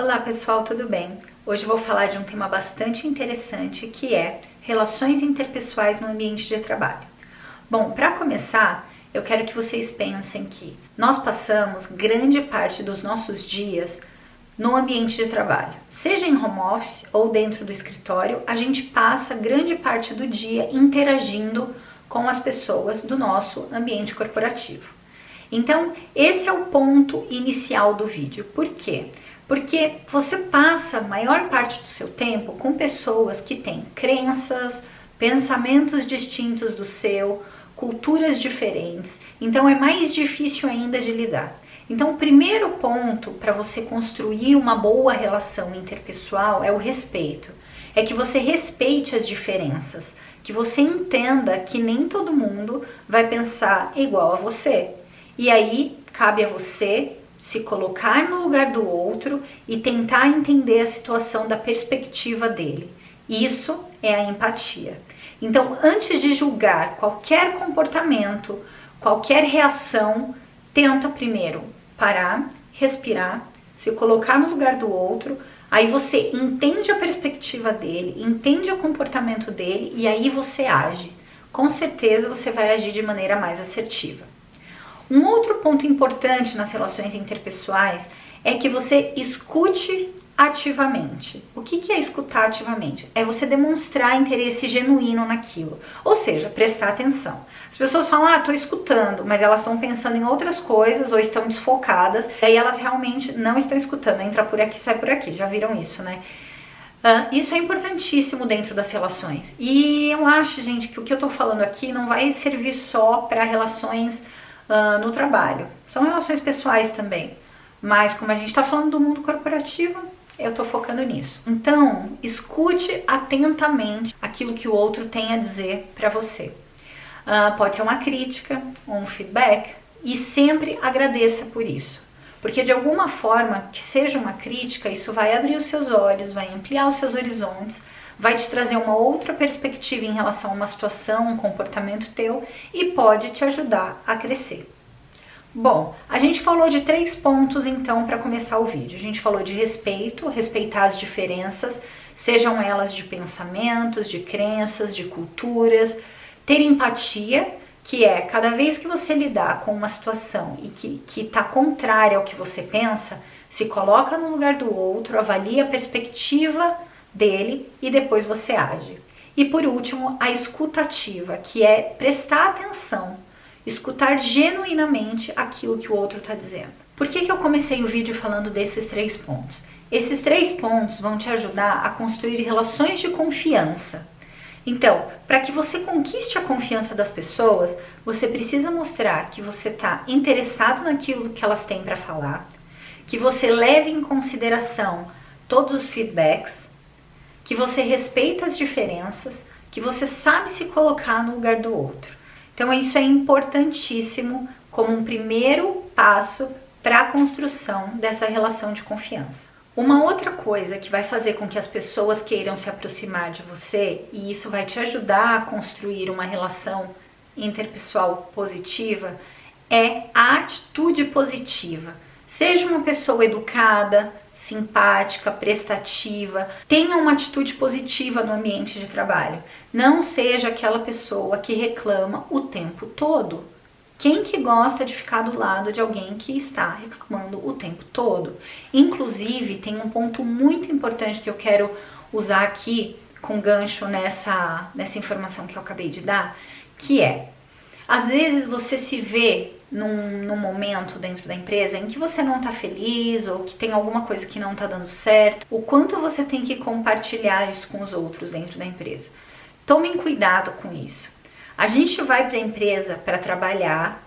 Olá pessoal, tudo bem? Hoje eu vou falar de um tema bastante interessante que é relações interpessoais no ambiente de trabalho. Bom, para começar, eu quero que vocês pensem que nós passamos grande parte dos nossos dias no ambiente de trabalho. Seja em home office ou dentro do escritório, a gente passa grande parte do dia interagindo com as pessoas do nosso ambiente corporativo. Então, esse é o ponto inicial do vídeo. Por quê? Porque você passa a maior parte do seu tempo com pessoas que têm crenças, pensamentos distintos do seu, culturas diferentes, então é mais difícil ainda de lidar. Então o primeiro ponto para você construir uma boa relação interpessoal é o respeito. É que você respeite as diferenças, que você entenda que nem todo mundo vai pensar igual a você. E aí cabe a você se colocar no lugar do outro e tentar entender a situação da perspectiva dele. Isso é a empatia. Então, antes de julgar qualquer comportamento, qualquer reação, tenta primeiro parar, respirar, se colocar no lugar do outro, aí você entende a perspectiva dele, entende o comportamento dele e aí você age. Com certeza você vai agir de maneira mais assertiva. Um outro ponto importante nas relações interpessoais é que você escute ativamente. O que é escutar ativamente? É você demonstrar interesse genuíno naquilo, ou seja, prestar atenção. As pessoas falam, estou escutando, mas elas estão pensando em outras coisas ou estão desfocadas, e aí elas realmente não estão escutando, entra por aqui, sai por aqui, já viram isso, né? Isso é importantíssimo dentro das relações. E eu acho, gente, que o que eu estou falando aqui não vai servir só para relações no trabalho. São relações pessoais também, mas como a gente está falando do mundo corporativo, eu estou focando nisso. Então, escute atentamente aquilo que o outro tem a dizer para você. Pode ser uma crítica ou um feedback e sempre agradeça por isso. Porque de alguma forma, que seja uma crítica, isso vai abrir os seus olhos, vai ampliar os seus horizontes, vai te trazer uma outra perspectiva em relação a uma situação, um comportamento teu e pode te ajudar a crescer. Bom, a gente falou de 3 pontos então para começar o vídeo. A gente falou de respeito, respeitar as diferenças, sejam elas de pensamentos, de crenças, de culturas, ter empatia, que é cada vez que você lidar com uma situação e que está contrária ao que você pensa, se coloca no lugar do outro, avalia a perspectiva dele e depois você age. E por último, a escuta ativa, que é prestar atenção, escutar genuinamente aquilo que o outro está dizendo. Por que eu comecei o vídeo falando desses 3 pontos? Esses 3 pontos vão te ajudar a construir relações de confiança. Então, para que você conquiste a confiança das pessoas, você precisa mostrar que você está interessado naquilo que elas têm para falar, que você leve em consideração todos os feedbacks, que você respeita as diferenças, que você sabe se colocar no lugar do outro. Então isso é importantíssimo como um primeiro passo para a construção dessa relação de confiança. Uma outra coisa que vai fazer com que as pessoas queiram se aproximar de você, e isso vai te ajudar a construir uma relação interpessoal positiva, é a atitude positiva. Seja uma pessoa educada, simpática, prestativa, tenha uma atitude positiva no ambiente de trabalho. Não seja aquela pessoa que reclama o tempo todo. Quem que gosta de ficar do lado de alguém que está reclamando o tempo todo? Inclusive, tem um ponto muito importante que eu quero usar aqui com gancho nessa informação que eu acabei de dar, que é, às vezes você se vê num momento dentro da empresa em que você não está feliz ou que tem alguma coisa que não está dando certo, o quanto você tem que compartilhar isso com os outros dentro da empresa. Tomem cuidado com isso. A gente vai para a empresa para trabalhar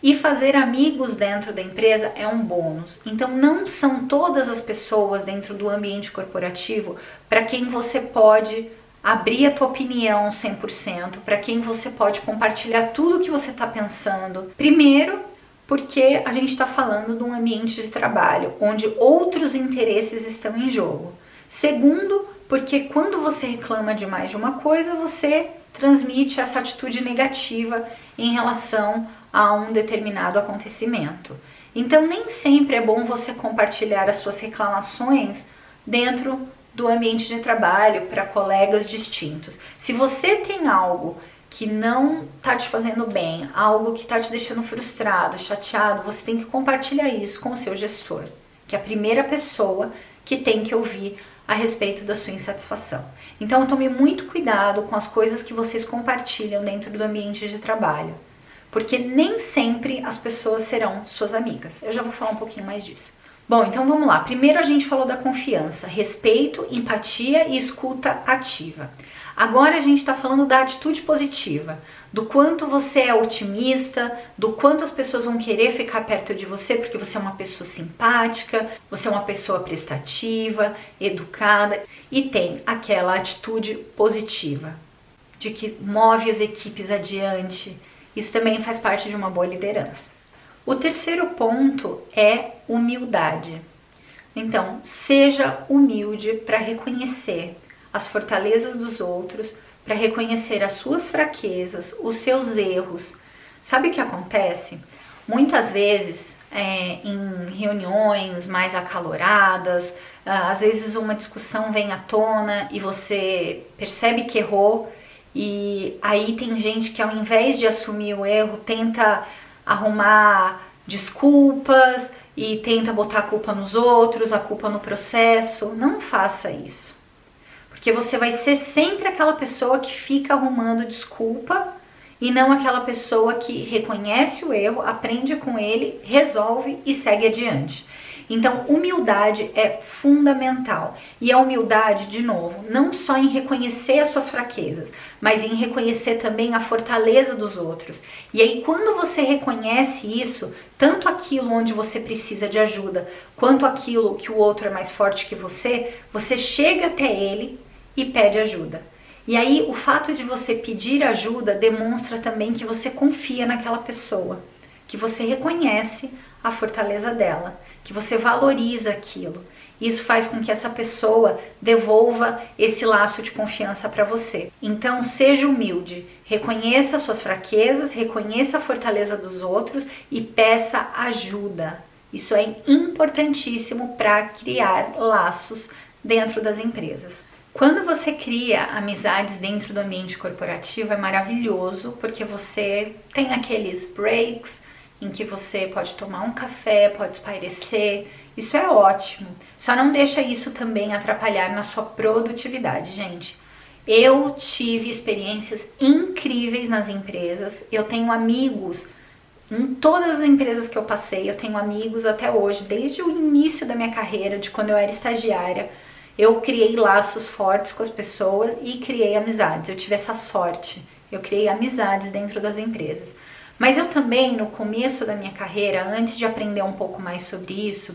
e fazer amigos dentro da empresa é um bônus. Então não são todas as pessoas dentro do ambiente corporativo para quem você pode abrir a tua opinião 100%, para quem você pode compartilhar tudo o que você está pensando. Primeiro, porque a gente está falando de um ambiente de trabalho, onde outros interesses estão em jogo. Segundo, porque quando você reclama demais de uma coisa, você transmite essa atitude negativa em relação a um determinado acontecimento. Então nem sempre é bom você compartilhar as suas reclamações dentro do ambiente de trabalho para colegas distintos. Se você tem algo que não está te fazendo bem, algo que está te deixando frustrado, chateado, você tem que compartilhar isso com o seu gestor, que é a primeira pessoa que tem que ouvir a respeito da sua insatisfação. Então tome muito cuidado com as coisas que vocês compartilham dentro do ambiente de trabalho, porque nem sempre as pessoas serão suas amigas. Eu já vou falar um pouquinho mais disso. Bom, então vamos lá. Primeiro a gente falou da confiança, respeito, empatia e escuta ativa. Agora a gente está falando da atitude positiva, do quanto você é otimista, do quanto as pessoas vão querer ficar perto de você porque você é uma pessoa simpática, você é uma pessoa prestativa, educada e tem aquela atitude positiva, de que move as equipes adiante. Isso também faz parte de uma boa liderança. O terceiro ponto é humildade. Então, seja humilde para reconhecer as fortalezas dos outros, para reconhecer as suas fraquezas, os seus erros. Sabe o que acontece? Muitas vezes, em reuniões mais acaloradas, às vezes uma discussão vem à tona e você percebe que errou, e aí tem gente que ao invés de assumir o erro, tenta arrumar desculpas e tenta botar a culpa nos outros, a culpa no processo. Não faça isso. Porque você vai ser sempre aquela pessoa que fica arrumando desculpa e não aquela pessoa que reconhece o erro, aprende com ele, resolve e segue adiante. Então, humildade é fundamental. E a humildade, de novo, não só em reconhecer as suas fraquezas, mas em reconhecer também a fortaleza dos outros. E aí, quando você reconhece isso, tanto aquilo onde você precisa de ajuda, quanto aquilo que o outro é mais forte que você chega até ele e pede ajuda. E aí, o fato de você pedir ajuda demonstra também que você confia naquela pessoa, que você reconhece a fortaleza dela, que você valoriza aquilo. Isso faz com que essa pessoa devolva esse laço de confiança para você. Então, seja humilde, reconheça suas fraquezas, reconheça a fortaleza dos outros e peça ajuda. Isso é importantíssimo para criar laços dentro das empresas. Quando você cria amizades dentro do ambiente corporativo, é maravilhoso, porque você tem aqueles breaks em que você pode tomar um café, pode espairecer. Isso é ótimo. Só não deixa isso também atrapalhar na sua produtividade, gente. Eu tive experiências incríveis nas empresas. Eu tenho amigos em todas as empresas que eu passei. Eu tenho amigos até hoje, desde o início da minha carreira, de quando eu era estagiária. Eu criei laços fortes com as pessoas e criei amizades. Eu tive essa sorte. Eu criei amizades dentro das empresas. Mas eu também, no começo da minha carreira, antes de aprender um pouco mais sobre isso,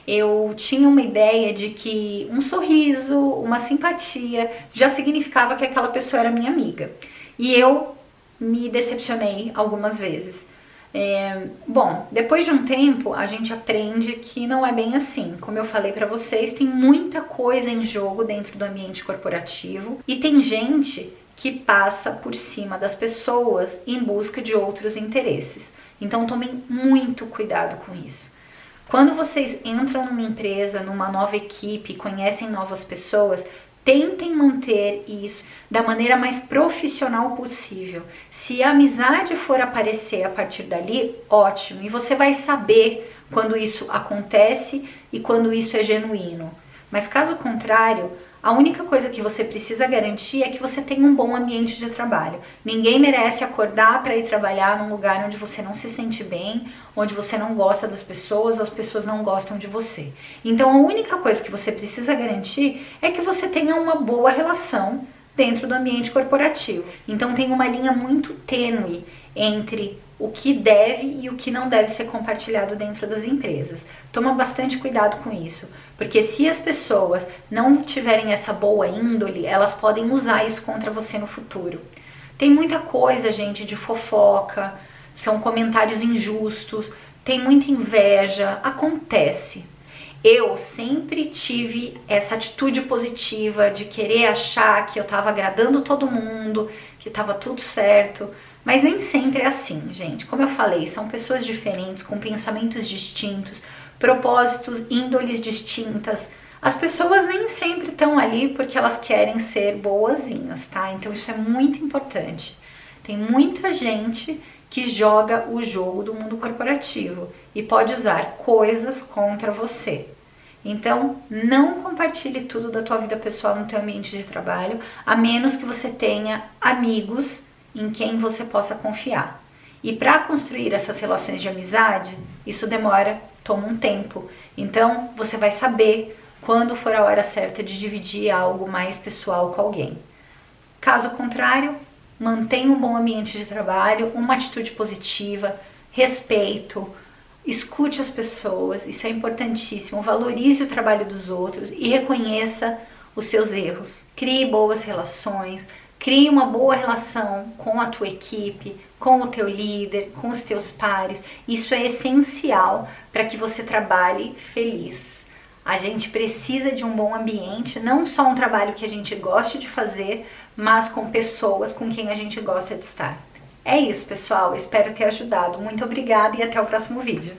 eu tinha uma ideia de que um sorriso, uma simpatia, já significava que aquela pessoa era minha amiga. E eu me decepcionei algumas vezes. Bom, depois de um tempo, a gente aprende que não é bem assim. Como eu falei pra vocês, tem muita coisa em jogo dentro do ambiente corporativo e tem gente que passa por cima das pessoas em busca de outros interesses. Então tomem muito cuidado com isso. Quando vocês entram numa empresa, numa nova equipe, conhecem novas pessoas, tentem manter isso da maneira mais profissional possível. Se a amizade for aparecer a partir dali, ótimo. E você vai saber quando isso acontece e quando isso é genuíno. Mas caso contrário, a única coisa que você precisa garantir é que você tenha um bom ambiente de trabalho. Ninguém merece acordar para ir trabalhar num lugar onde você não se sente bem, onde você não gosta das pessoas, ou as pessoas não gostam de você. Então a única coisa que você precisa garantir é que você tenha uma boa relação dentro do ambiente corporativo. Então tem uma linha muito tênue entre o que deve e o que não deve ser compartilhado dentro das empresas. Toma bastante cuidado com isso, porque se as pessoas não tiverem essa boa índole, elas podem usar isso contra você no futuro. Tem muita coisa, gente, de fofoca, são comentários injustos, tem muita inveja, acontece. Eu sempre tive essa atitude positiva de querer achar que eu estava agradando todo mundo, que estava tudo certo, Mas nem sempre é assim, gente. Como eu falei, são pessoas diferentes, com pensamentos distintos, propósitos, índoles distintas. As pessoas nem sempre estão ali porque elas querem ser boazinhas, tá? Então isso é muito importante. Tem muita gente que joga o jogo do mundo corporativo e pode usar coisas contra você. Então, não compartilhe tudo da tua vida pessoal no teu ambiente de trabalho, a menos que você tenha amigos em quem você possa confiar. E para construir essas relações de amizade, isso toma um tempo. Então, você vai saber quando for a hora certa de dividir algo mais pessoal com alguém. Caso contrário, mantenha um bom ambiente de trabalho, uma atitude positiva, respeito, escute as pessoas, isso é importantíssimo, valorize o trabalho dos outros e reconheça os seus erros. Crie boas relações, crie uma boa relação com a tua equipe, com o teu líder, com os teus pares. Isso é essencial para que você trabalhe feliz. A gente precisa de um bom ambiente, não só um trabalho que a gente goste de fazer, mas com pessoas com quem a gente gosta de estar. É isso, pessoal. Espero ter ajudado. Muito obrigada e até o próximo vídeo.